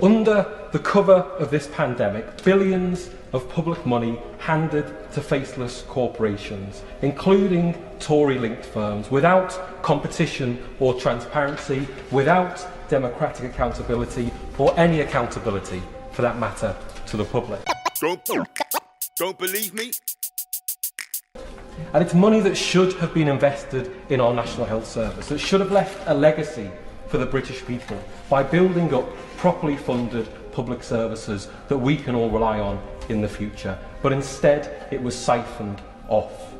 Under the cover of this pandemic, billions of public money handed to faceless corporations, including Tory-linked firms, without competition or transparency, without democratic accountability, or any accountability, for that matter, to the public. Don't believe me? And it's money that should have been invested in our National Health Service, that should have left a legacy for the British people by building up properly funded public services that we can all rely on in the future. But instead, it was siphoned off.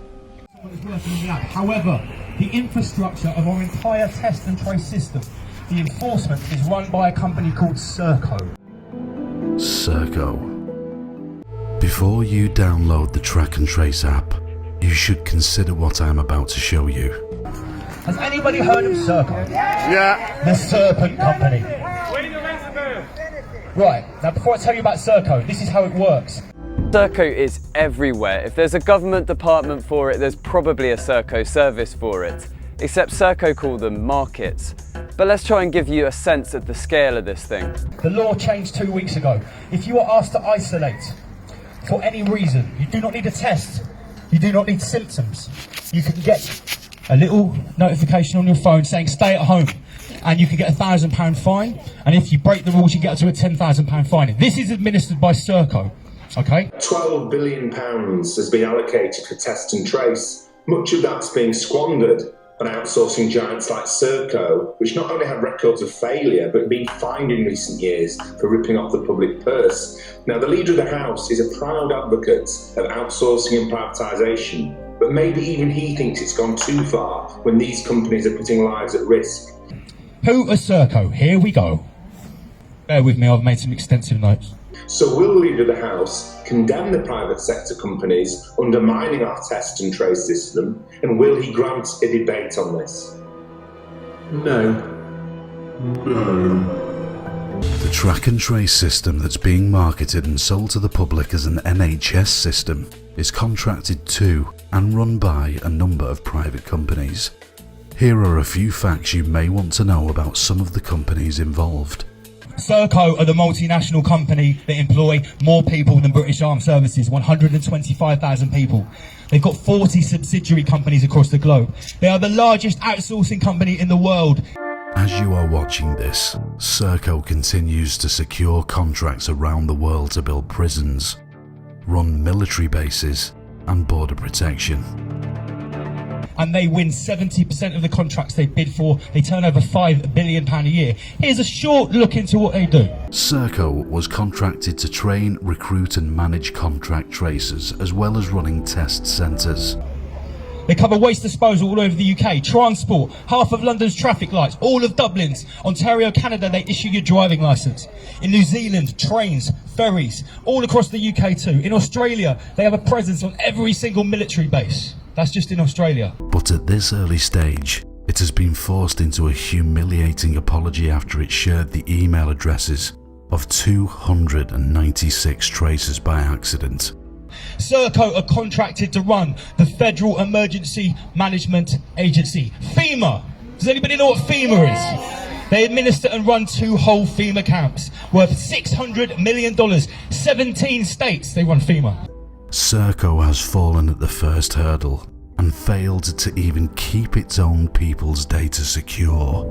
However, the infrastructure of our entire test and trace system, the enforcement, is run by a company called Serco. Serco. Before you download the Track and Trace app, you should consider what I am about to show you. Has anybody heard of Serco? Yeah. The Serpent Company. Right, now before I tell you about Serco, this is how it works. Serco is everywhere. If there's a government department for it, there's probably a Serco service for it. Except Serco call them markets. But let's try and give you a sense of the scale of this thing. The law changed 2 weeks ago. If you are asked to isolate for any reason, you do not need a test. You do not need symptoms. You can get a little notification on your phone saying stay at home, and you can get a £1,000 fine, and if you break the rules you get up to a £10,000 fine. This is administered by Serco, okay? £12 billion has been allocated for test and trace. Much of that's being squandered on outsourcing giants like Serco, which not only have records of failure but been fined in recent years for ripping off the public purse. Now, the Leader of the House is a proud advocate of outsourcing and privatisation, but maybe even he thinks it's gone too far when these companies are putting lives at risk. Who are Serco? Here we go. Bear with me, I've made some extensive notes. So will the Leader of the House condemn the private sector companies undermining our test and trace system, and will he grant a debate on this? No. The Track and Trace system that's being marketed and sold to the public as an NHS system is contracted to and run by a number of private companies. Here are a few facts you may want to know about some of the companies involved. Serco are the multinational company that employ more people than British Armed Services, 125,000 people. They've got 40 subsidiary companies across the globe. They are the largest outsourcing company in the world. As you are watching this, Serco continues to secure contracts around the world to build prisons, run military bases and border protection. And they win 70% of the contracts they bid for. They turn over £5 billion a year. Here's a short look into what they do. Serco was contracted to train, recruit and manage contract tracers, as well as running test centres. They cover waste disposal all over the UK, transport, half of London's traffic lights, all of Dublin's. Ontario, Canada, they issue your driving licence. In New Zealand, trains, ferries, all across the UK too. In Australia, they have a presence on every single military base. That's just in Australia. But at this early stage, it has been forced into a humiliating apology after it shared the email addresses of 296 tracers by accident. Serco are contracted to run the Federal Emergency Management Agency, FEMA. Does anybody know what FEMA is? They administer and run 2 whole FEMA camps worth $600 million. 17 states they run FEMA. Serco has fallen at the first hurdle and failed to even keep its own people's data secure.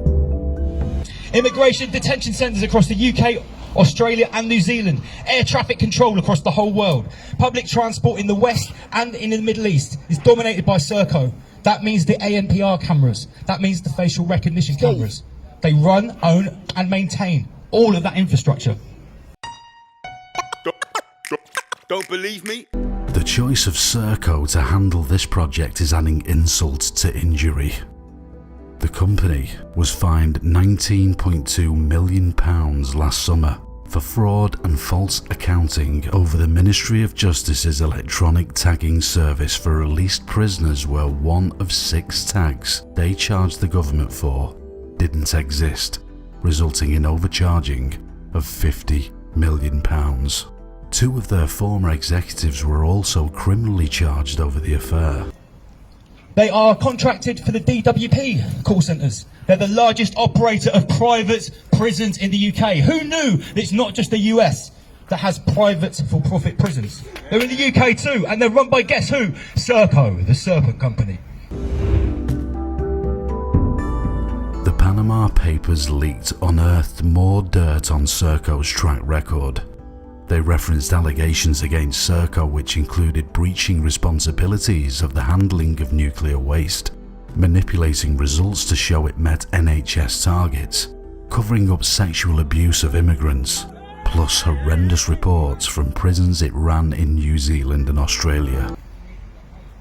Immigration detention centres across the UK, Australia and New Zealand. Air traffic control across the whole world. Public transport in the West and in the Middle East is dominated by Serco. That means the ANPR cameras. That means the facial recognition cameras. They run, own and maintain all of that infrastructure. Don't believe me? The choice of Serco to handle this project is adding insult to injury. The company was fined £19.2 million last summer for fraud and false accounting over the Ministry of Justice's electronic tagging service for released prisoners, where 1 of 6 tags they charged the government for didn't exist, resulting in overcharging of £50 million. 2 of their former executives were also criminally charged over the affair. They are contracted for the DWP call centres. They're the largest operator of private prisons in the UK. Who knew that it's not just the US that has private for-profit prisons? They're in the UK too, and they're run by, guess who? Serco, the serpent company. The Panama Papers leaked unearthed more dirt on Serco's track record. They referenced allegations against Serco which included breaching responsibilities of the handling of nuclear waste, manipulating results to show it met NHS targets, covering up sexual abuse of immigrants, plus horrendous reports from prisons it ran in New Zealand and Australia.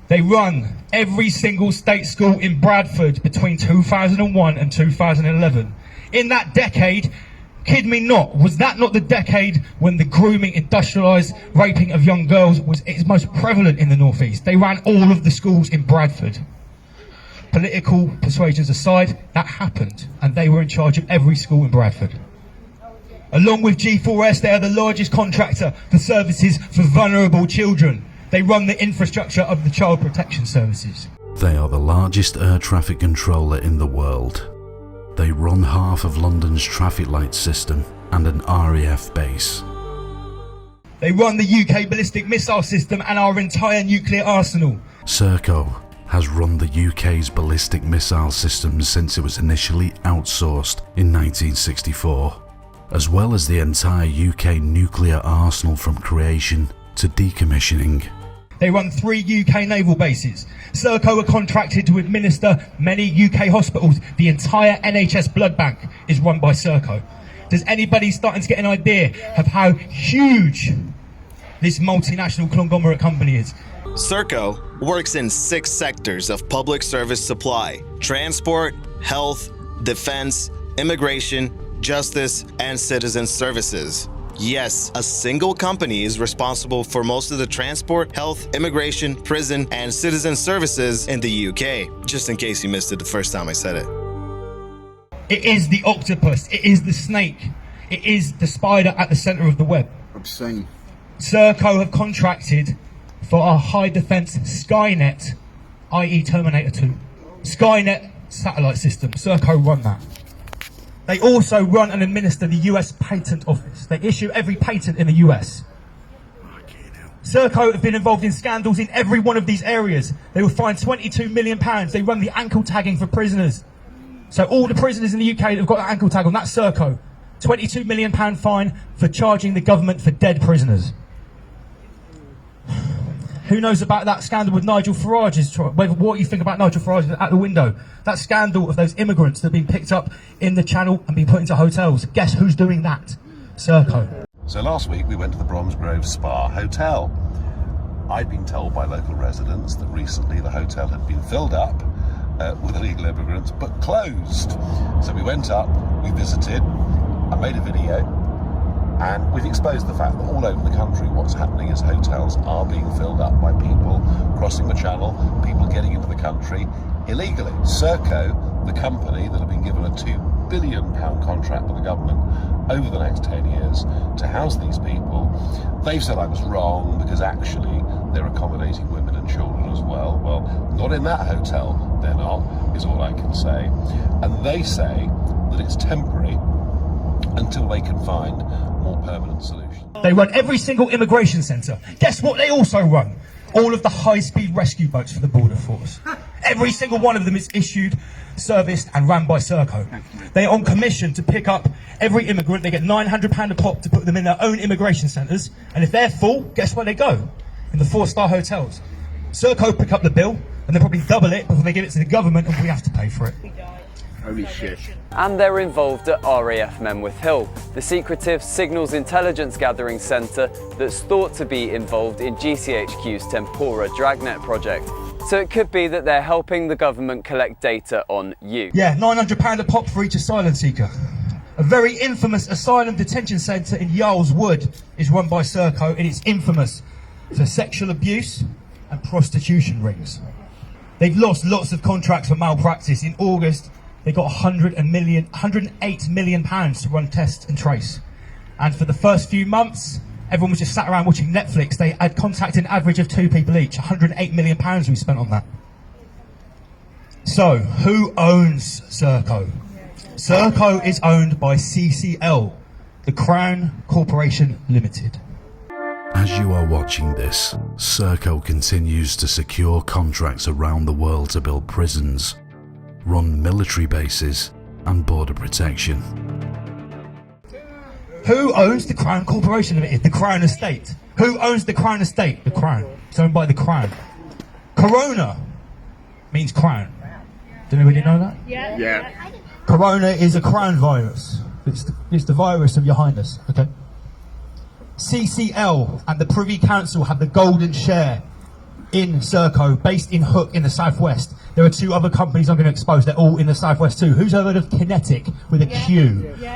They run every single state school in Bradford between 2001 and 2011. In that decade, kid me not, was that not the decade when the grooming, industrialised raping of young girls was its most prevalent in the North East? They ran all of the schools in Bradford. Political persuasions aside, that happened, and they were in charge of every school in Bradford. Along with G4S, they are the largest contractor for services for vulnerable children. They run the infrastructure of the Child Protection Services. They are the largest air traffic controller in the world. They run half of London's traffic light system and an RAF base. They run the UK ballistic missile system and our entire nuclear arsenal. Serco has run the UK's ballistic missile system since it was initially outsourced in 1964, as well as the entire UK nuclear arsenal from creation to decommissioning. They run 3 UK naval bases. Serco are contracted to administer many UK hospitals. The entire NHS blood bank is run by Serco. Does anybody starting to get an idea of how huge this multinational conglomerate company is? Serco works in 6 sectors of public service supply: transport, health, defense, immigration, justice, and citizen services. Yes, a single company is responsible for most of the transport, health, immigration, prison, and citizen services in the UK, just in case you missed it the first time I said it. It is the octopus, it is the snake, it is the spider at the centre of the web. Obscene. Serco have contracted for our high defence Skynet, i.e. Terminator 2. Skynet satellite system, Serco run that. They also run and administer the US Patent Office. They issue every patent in the US. Serco have been involved in scandals in every one of these areas. They were fined £22 million. They run the ankle tagging for prisoners. So all the prisoners in the UK that have got an ankle tag on, that's Serco. £22 million fine for charging the government for dead prisoners. Who knows about that scandal with Nigel Farage's trial? What you think about Nigel Farage at the window? That scandal of those immigrants that have been picked up in the Channel and been put into hotels. Guess who's doing that? Serco. So last week we went to the Bromsgrove Spa Hotel. I'd been told by local residents that recently the hotel had been filled up with illegal immigrants, but closed. So we went up, we visited, I made a video, and we've exposed the fact that all over the country what's happening is hotels are being filled up by people crossing the Channel, people getting into the country illegally. Serco, the company that have been given a £2 billion contract by the government over the next 10 years to house these people, they've said I was wrong because actually they're accommodating women and children as well. Well, not in that hotel, they're not, is all I can say. And they say that it's temporary until they can find more permanent solutions. They run every single immigration centre. Guess what they also run? All of the high-speed rescue boats for the Border Force. Every single one of them is issued, serviced and ran by Serco. They're on commission to pick up every immigrant. They get £900 a pop to put them in their own immigration centres. And if they're full, guess where they go? In the 4-star hotels. Serco pick up the bill and they probably double it before they give it to the government and we have to pay for it. Holy shit. And they're involved at RAF Menwith Hill, the secretive signals intelligence gathering centre that's thought to be involved in GCHQ's Tempora Dragnet project. So it could be that they're helping the government collect data on you. Yeah, £900 a pop for each asylum seeker. A very infamous asylum detention centre in Yarl's Wood is run by Serco, and it's infamous for sexual abuse and prostitution rings. They've lost lots of contracts for malpractice. In August, they got £108 million to run test and trace. And for the first few months, everyone was just sat around watching Netflix. They had contacted an average of 2 people each. £108 million we spent on that. So, who owns Serco? Serco is owned by CCL, the Crown Corporation Limited. As you are watching this, Serco continues to secure contracts around the world to build prisons, run military bases and border protection. Who owns the Crown Corporation Limited? The Crown Estate. Who owns the Crown Estate? The Crown. It's owned by the Crown. Corona means crown. Did anybody know that? Yeah. Corona is a crown virus. It's the virus of your highness, okay? CCL and the Privy Council have the golden share in Serco, based in Hook in the southwest. There are two other companies I'm going to expose. They're all in the southwest too. Who's heard of Kinetic with a Q?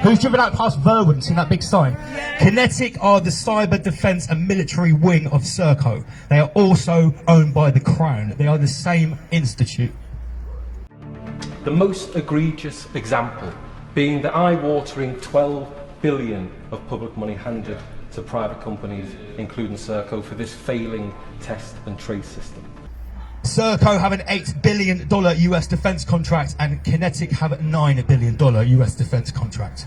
Who's driven out past Verwood and seen that big sign? Kinetic are the cyber defence and military wing of Serco. They are also owned by the Crown. They are the same institute. The most egregious example being the eye-watering 12 billion of public money handed to private companies, including Serco, for this failing test and trace system. Serco have an $8 billion US defence contract and Kinetic have a $9 billion US defence contract.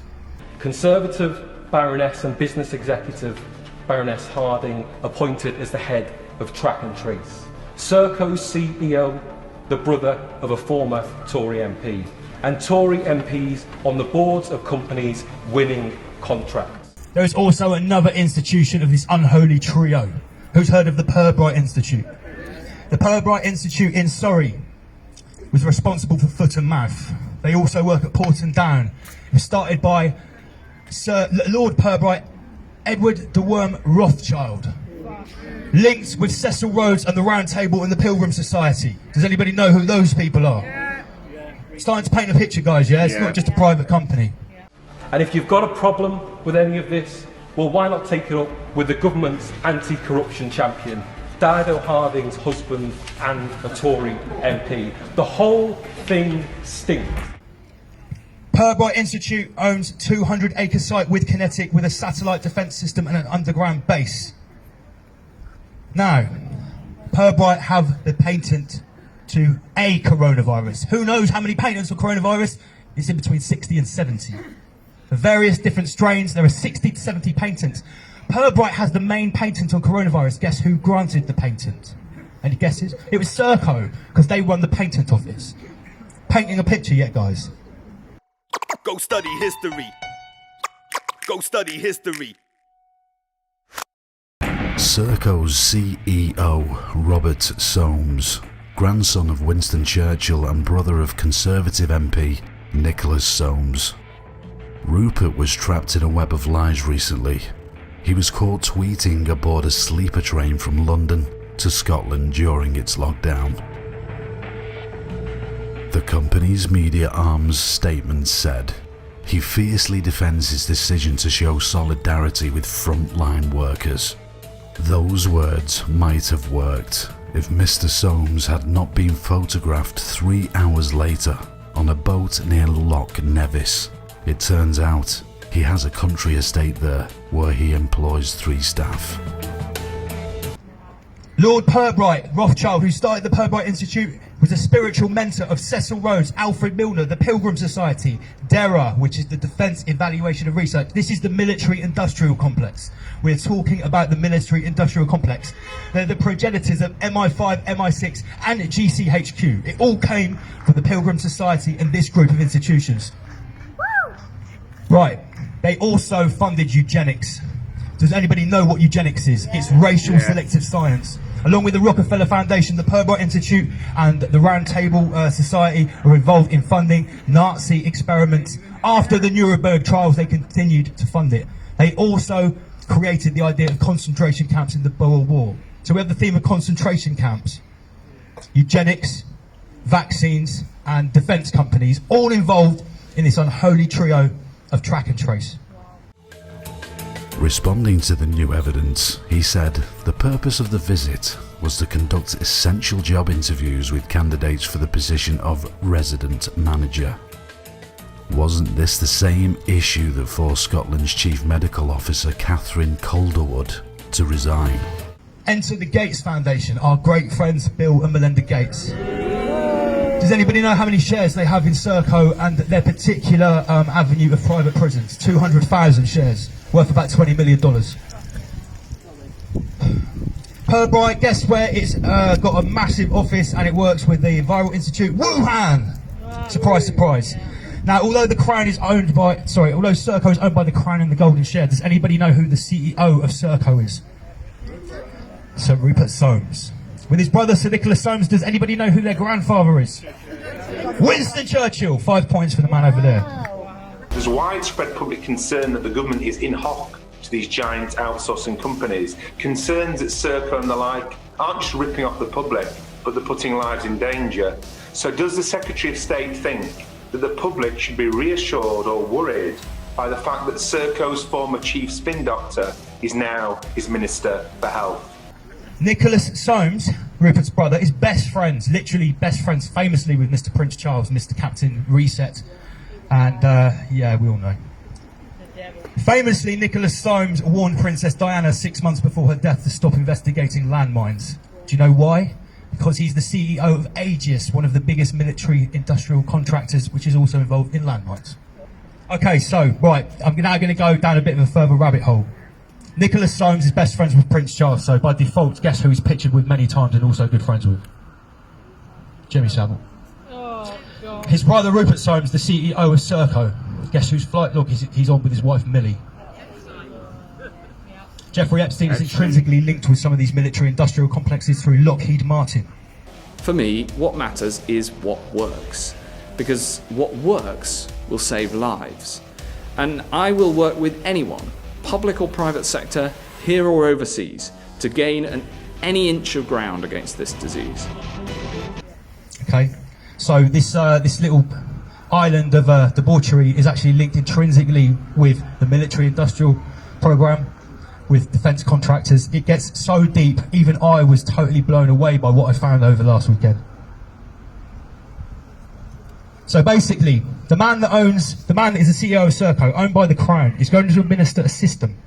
Conservative Baroness and business executive Baroness Harding appointed as the head of Track and Trace. Serco's CEO, the brother of a former Tory MP, and Tory MPs on the boards of companies winning contracts. There is also another institution of this unholy trio. Who's heard of the Pirbright Institute? The Pirbright Institute in Surrey was responsible for foot and mouth. They also work at Porton Down. It was started by Sir Lord Pirbright, Edward de Worm Rothschild, linked with Cecil Rhodes and the Round Table and the Pilgrim Society. Does anybody know who those people are? Starting to paint a picture, guys, yeah? It's not just a private company. And if you've got a problem with any of this, well, why not take it up with the government's anti-corruption champion, Dido Harding's husband and a Tory MP. The whole thing stinks. Pirbright Institute owns 200-acre site with Kinetic with a satellite defence system and an underground base. Now, Pirbright have the patent to a coronavirus. Who knows how many patents for coronavirus? It's in between 60 and 70. For various different strains, there are 60 to 70 patents. Pirbright has the main patent on coronavirus. Guess who granted the patent? Any guesses? It was Serco, because they won the patent of this. Painting a picture yet, guys? Go study history. Go study history. Serco's CEO, Robert Soames, grandson of Winston Churchill and brother of Conservative MP Nicholas Soames. Rupert was trapped in a web of lies recently. He was caught tweeting aboard a sleeper train from London to Scotland during its lockdown. The company's media arm's statement said, he fiercely defends his decision to show solidarity with frontline workers. Those words might have worked if Mr. Soames had not been photographed 3 hours later on a boat near Loch Nevis. It turns out he has a country estate there where he employs 3 staff. Lord Pirbright Rothschild, who started the Pirbright Institute, was a spiritual mentor of Cecil Rhodes, Alfred Milner, the Pilgrim Society, DERA, which is the Defence Evaluation and Research. This is the military-industrial complex. We're talking about the military-industrial complex. They're the progenitors of MI5, MI6 and GCHQ. It all came from the Pilgrim Society and this group of institutions. Right, they also funded eugenics. Does anybody know what eugenics is? It's racial selective science. Along with the Rockefeller Foundation, the Pirbright Institute and the Round Table Society are involved in funding Nazi experiments. After the Nuremberg trials, they continued to fund it. They also created the idea of concentration camps in the Boer War. So we have the theme of concentration camps, eugenics, vaccines and defence companies, all involved in this unholy trio of track and trace. Responding to the new evidence, he said the purpose of the visit was to conduct essential job interviews with candidates for the position of resident manager. Wasn't this the same issue that forced Scotland's Chief Medical Officer Catherine Calderwood to resign? Enter the Gates Foundation, our great friends Bill and Melinda Gates. Does anybody know how many shares they have in Serco and their particular avenue of private prisons? 200,000 shares, worth about $20 million. Purbright, guess where it's got a massive office and it works with the Viral Institute? Wuhan! Surprise, surprise. Now, although Serco is owned by the Crown and the Golden Share, does anybody know who the CEO of Serco is? Sir Rupert Soames. With his brother Sir Nicholas Soames, does anybody know who their grandfather is? Winston Churchill. 5 points for the man over there. There's widespread public concern that the government is in hock to these giant outsourcing companies. Concerns that Serco and the like aren't just ripping off the public, but they're putting lives in danger. So does the Secretary of State think that the public should be reassured or worried by the fact that Serco's former chief spin doctor is now his Minister for Health? Nicholas Soames, Rupert's brother, is best friends, literally best friends, famously with Mr. Prince Charles, Mr. Captain Reset. And yeah, we all know. Famously, Nicholas Soames warned Princess Diana 6 months before her death to stop investigating landmines. Do you know why? Because he's the CEO of Aegis, one of the biggest military industrial contractors, which is also involved in landmines. Okay, so, right, I'm now going to go down a bit of a further rabbit hole. Nicholas Soames is best friends with Prince Charles, so by default, guess who he's pictured with many times and also good friends with? Jimmy Savile. Oh, God. His brother Rupert Soames, the CEO of Serco. Guess whose flight log he's on with his wife Millie? Jeffrey Epstein is intrinsically linked with some of these military industrial complexes through Lockheed Martin. For me, what matters is what works, because what works will save lives. And I will work with anyone, public or private sector, here or overseas, to gain any inch of ground against this disease. Okay, so this little island of debauchery is actually linked intrinsically with the military industrial program, with defence contractors. It gets so deep, even I was totally blown away by what I found over last weekend. So basically, the man that is the CEO of Serco, owned by the Crown, is going to administer a system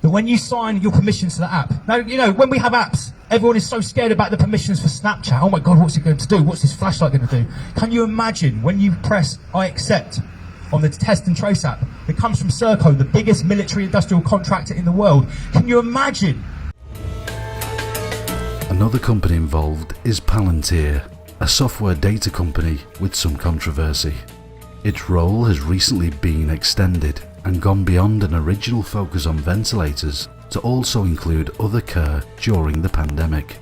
that when you sign your permissions to the app, now, you know, when we have apps, everyone is so scared about the permissions for Snapchat. Oh my God, what's it going to do? What's this flashlight going to do? Can you imagine when you press I accept on the test and trace app that comes from Serco, the biggest military industrial contractor in the world? Can you imagine? Another company involved is Palantir, a software data company with some controversy. Its role has recently been extended and gone beyond an original focus on ventilators to also include other care during the pandemic.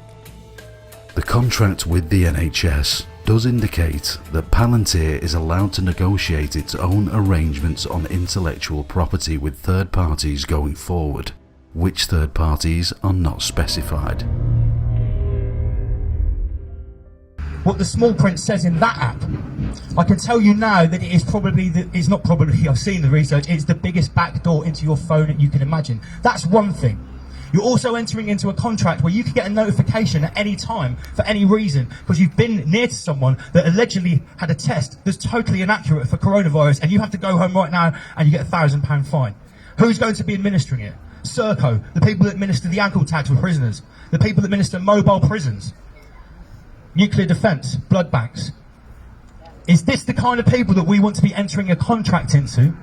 The contract with the NHS does indicate that Palantir is allowed to negotiate its own arrangements on intellectual property with third parties going forward, which third parties are not specified. What the small print says in that app, I can tell you now that it is probably, I've seen the research, it's the biggest backdoor into your phone that you can imagine. That's one thing. You're also entering into a contract where you can get a notification at any time for any reason because you've been near to someone that allegedly had a test that's totally inaccurate for coronavirus, and you have to go home right now and you get a £1,000 fine. Who's going to be administering it? Serco, the people that administer the ankle tags for prisoners, the people that administer mobile prisons, nuclear defence, blood banks. Is this the kind of people that we want to be entering a contract into?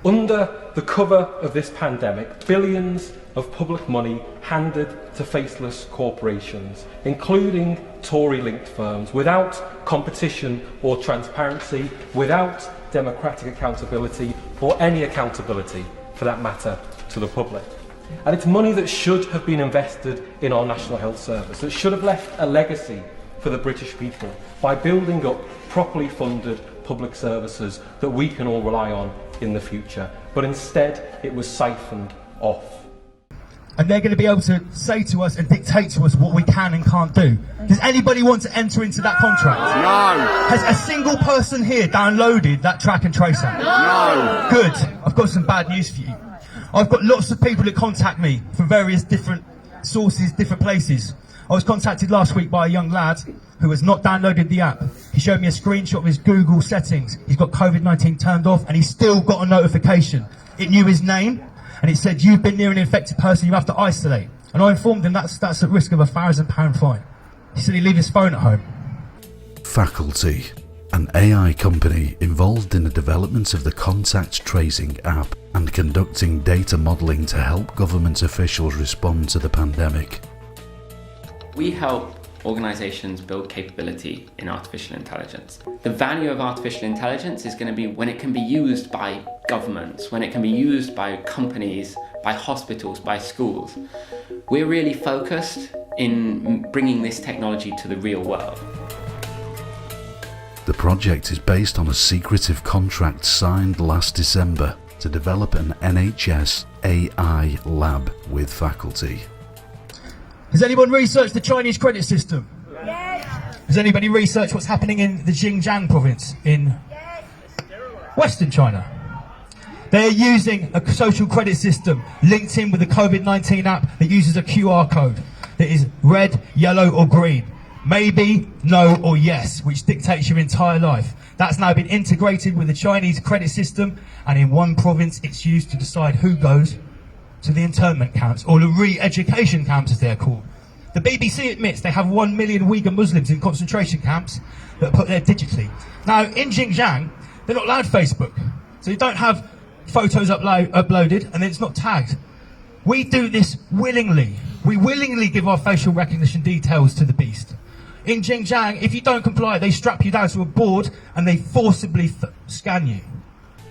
Under the cover of this pandemic, billions of public money handed to faceless corporations, including Tory-linked firms, without competition or transparency, without democratic accountability, or any accountability, for that matter, to the public. And it's money that should have been invested in our National Health Service, that should have left a legacy for the British people by building up properly funded public services that we can all rely on in the future. But instead, it was siphoned off. And they're going to be able to say to us and dictate to us what we can and can't do. Does anybody want to enter into that contract? No. Has a single person here downloaded that track and trace app? No. Good. I've got some bad news for you. I've got lots of people that contact me from various different sources, different places. I was contacted last week by a young lad who has not downloaded the app. He showed me a screenshot of his Google settings. He's got COVID-19 turned off and he's still got a notification. It knew his name and it said, you've been near an infected person, you have to isolate. And I informed him that's at risk of a £1,000 fine. He said he'd leave his phone at home. Faculty, an AI company involved in the development of the contact tracing app and conducting data modelling to help government officials respond to the pandemic. We help organisations build capability in artificial intelligence. The value of artificial intelligence is going to be when it can be used by governments, when it can be used by companies, by hospitals, by schools. We're really focused in bringing this technology to the real world. The project is based on a secretive contract signed last December to develop an NHS AI lab with faculty. Has anyone researched the Chinese credit system? Yes. Has anybody researched what's happening in the Xinjiang province in Western China? They're using a social credit system linked in with the COVID-19 app that uses a QR code that is red, yellow or green. Maybe, no or yes, which dictates your entire life. That's now been integrated with the Chinese credit system, and in one province it's used to decide who goes to the internment camps, or the re-education camps as they're called. The BBC admits they have 1 million Uyghur Muslims in concentration camps that are put there digitally. Now in Xinjiang, they're not allowed Facebook, so you don't have photos uploaded and then it's not tagged. We do this willingly. We willingly give our facial recognition details to the beast. In Xinjiang, if you don't comply, they strap you down to a board and they forcibly scan you.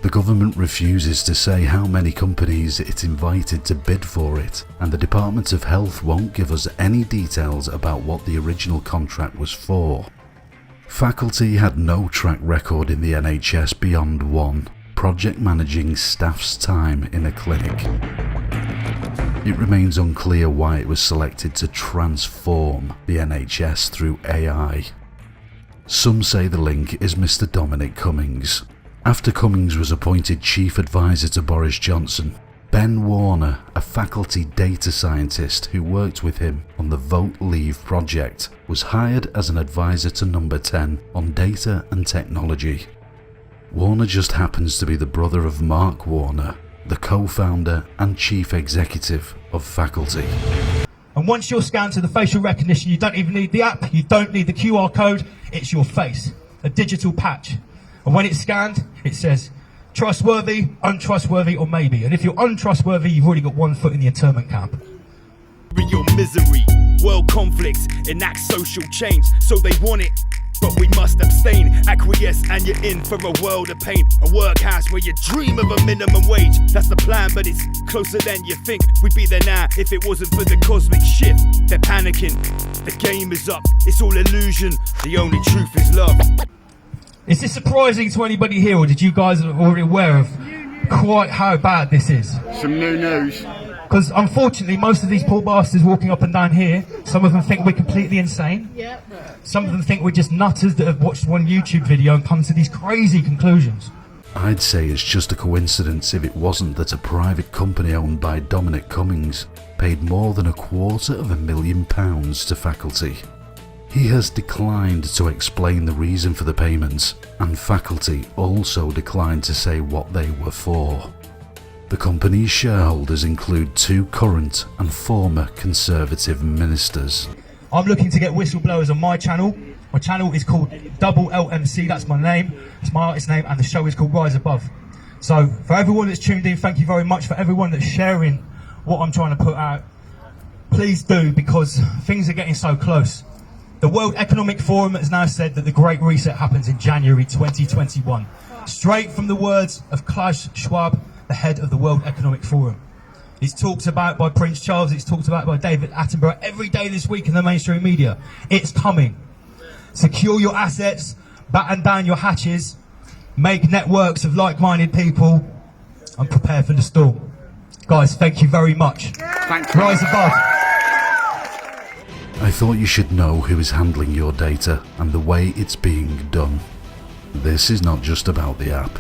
The government refuses to say how many companies it invited to bid for it, and the Department of Health won't give us any details about what the original contract was for. Faculty had no track record in the NHS beyond one, project managing staff's time in a clinic. It remains unclear why it was selected to transform the NHS through AI. Some say the link is Mr. Dominic Cummings. After Cummings was appointed Chief Advisor to Boris Johnson, Ben Warner, a faculty data scientist who worked with him on the Vote Leave project, was hired as an advisor to Number 10 on data and technology. Warner just happens to be the brother of Mark Warner, the co-founder and chief executive of Faculty. And once you're scanned to the facial recognition, you don't even need the app, you don't need the QR code, it's your face, a digital patch. And when it's scanned, it says trustworthy, untrustworthy, or maybe. And if you're untrustworthy, you've already got one foot in the internment camp. Your misery, world conflicts enact social change, so they want it. But we must abstain, acquiesce, and you're in for a world of pain. A workhouse where you dream of a minimum wage. That's the plan, but it's closer than you think. We'd be there now if it wasn't for the cosmic shift. They're panicking, the game is up. It's all illusion, the only truth is love. Is this surprising to anybody here, or did you guys already aware of quite how bad this is? Some new news. Because unfortunately, most of these poor bastards walking up and down here, some of them think we're completely insane. Yep. Some of them think we're just nutters that have watched one YouTube video and come to these crazy conclusions. I'd say it's just a coincidence if it wasn't that a private company owned by Dominic Cummings paid more than £250,000 to Faculty. He has declined to explain the reason for the payments, and Faculty also declined to say what they were for. The company's shareholders include 2 current and former Conservative ministers. I'm looking to get whistleblowers on my channel. My channel is called Double LMC, that's my name, it's my artist name, and the show is called Rise Above. So for everyone that's tuned in, thank you very much. For everyone that's sharing what I'm trying to put out, please do, because things are getting so close. The World Economic Forum has now said that the Great Reset happens in January 2021. Straight from the words of Klaus Schwab, the head of the World Economic Forum. It's talked about by Prince Charles, it's talked about by David Attenborough every day this week in the mainstream media. It's coming. Secure your assets, batten down your hatches, make networks of like-minded people, and prepare for the storm. Guys, thank you very much. Thanks. Rise above. I thought you should know who is handling your data and the way it's being done. This is not just about the app.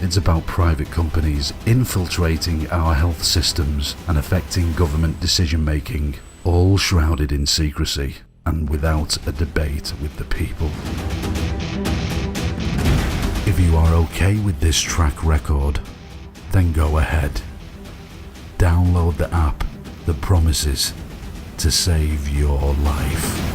It's about private companies infiltrating our health systems and affecting government decision-making, all shrouded in secrecy and without a debate with the people. If you are okay with this track record, then go ahead. Download the app that promises to save your life.